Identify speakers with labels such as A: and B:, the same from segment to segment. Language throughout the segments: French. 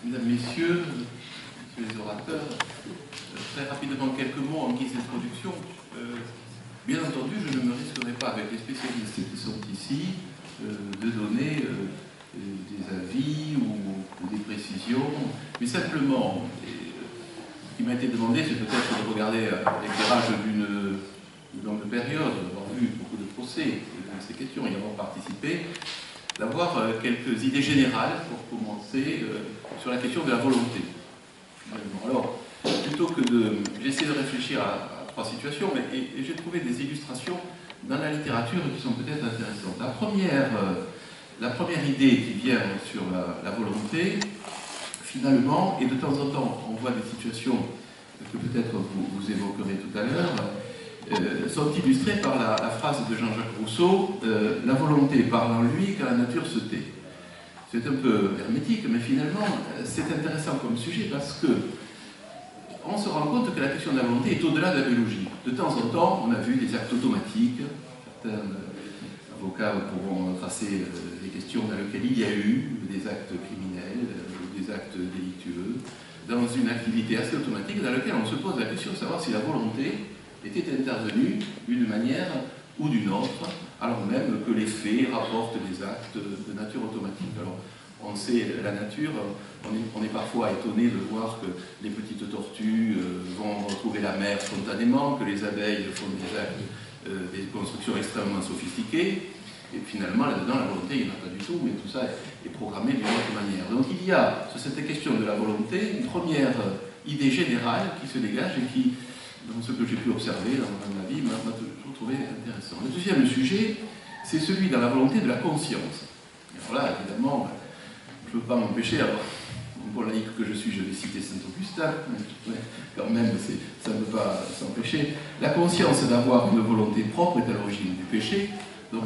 A: Mesdames, Messieurs, Messieurs les orateurs, très rapidement quelques mots en guise d'introduction. Bien entendu, je ne me risquerai pas avec les spécialistes qui sont ici de donner des avis ou des précisions, mais simplement, ce qui m'a été demandé, c'est peut-être de regarder l'éclairage d'une longue période, d'avoir vu beaucoup de procès, de ces questions, y avoir participé, d'avoir quelques idées générales pour commencer sur la question de la volonté. Alors, plutôt que de... J'essaie de réfléchir à trois situations, et j'ai trouvé des illustrations dans la littérature qui sont peut-être intéressantes. La première idée qui vient sur la volonté, finalement, et de temps en temps, on voit des situations que peut-être vous évoquerez tout à l'heure, sont illustrées par la phrase de Jean-Jacques Rousseau « La volonté parle en lui quand la nature se tait ». C'est un peu hermétique, mais finalement, c'est intéressant comme sujet parce que on se rend compte que la question de la volonté est au-delà de la biologie. De temps en temps, on a vu des actes automatiques. Certains avocats pourront tracer les questions dans lesquelles il y a eu des actes criminels, des actes délictueux, dans une activité assez automatique dans laquelle on se pose la question de savoir si la volonté était intervenue d'une manière ou d'une autre, alors même que les faits rapportent des actes de nature automatique. Alors, on sait, la nature, on est parfois étonné de voir que les petites tortues vont retrouver la mer spontanément, que les abeilles font des actes, des constructions extrêmement sophistiquées, et finalement, là-dedans, la volonté, il n'y en a pas du tout, mais tout ça est programmé d'une autre manière. Donc il y a, sur cette question de la volonté, une première idée générale qui se dégage et qui, dans ce que j'ai pu observer dans ma vie, m'a toujours trouvé intéressant. Le deuxième sujet, c'est celui dans la volonté de la conscience. Et alors là, évidemment, je ne peux pas m'empêcher, alors, bon laïc que je suis, je vais citer Saint-Augustin, mais quand même, ça ne peut pas s'empêcher. La conscience d'avoir une volonté propre est à l'origine du péché. Donc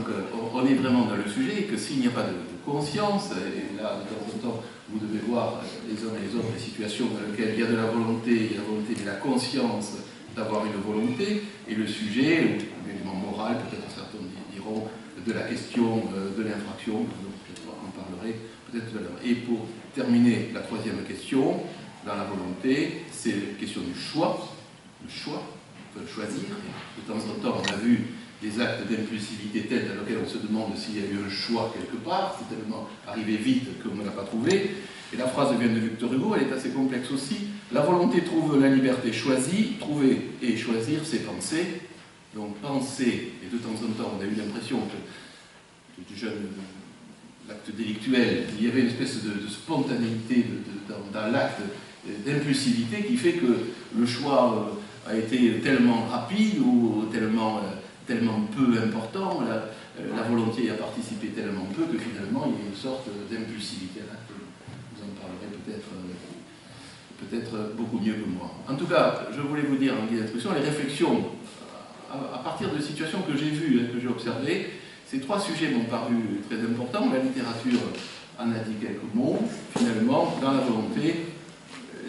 A: on est vraiment dans le sujet, que s'il n'y a pas de conscience, et là, de temps en temps, vous devez voir les uns et les autres les situations dans lesquelles il y a de la volonté, il y a la volonté de la conscience d'avoir une volonté, et le sujet, l'élément moral, peut-être certains diront, de la question de l'infraction, donc on en parlerai peut-être tout à l'heure. Et pour terminer, la troisième question, dans la volonté, c'est la question du choix. Le choix, on peut choisir. De temps en temps, on a vu des actes d'impulsivité tels dans lesquels on se demande s'il y a eu un choix quelque part, c'est tellement arrivé vite qu'on ne l'a pas trouvé. Et la phrase vient de Victor Hugo, elle est assez complexe aussi. La volonté trouve la liberté choisie, trouver et choisir, c'est penser. Donc penser, et de temps en temps on a eu l'impression que du jeune l'acte délictuel, il y avait une espèce de spontanéité dans l'acte d'impulsivité qui fait que le choix a été tellement rapide ou tellement peu important, la volonté a participé tellement peu que finalement il y a une sorte d'impulsivité. Vous en parlerez peut-être beaucoup mieux que moi. En tout cas, je voulais vous dire en guise d'introduction, les réflexions à partir de situations que j'ai vues, que j'ai observées. Ces trois sujets m'ont paru très importants. La littérature en a dit quelques mots. Finalement, dans la volonté,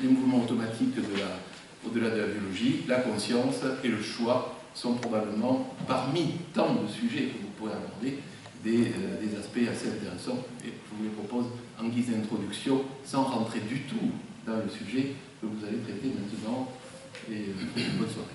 A: les mouvements automatiques au-delà de la biologie, la conscience et le choix sont probablement, parmi tant de sujets que vous pourrez aborder, des aspects assez intéressants. Et je vous les propose en guise d'introduction, sans rentrer du tout dans le sujet que vous allez traiter maintenant. Et bonne soirée.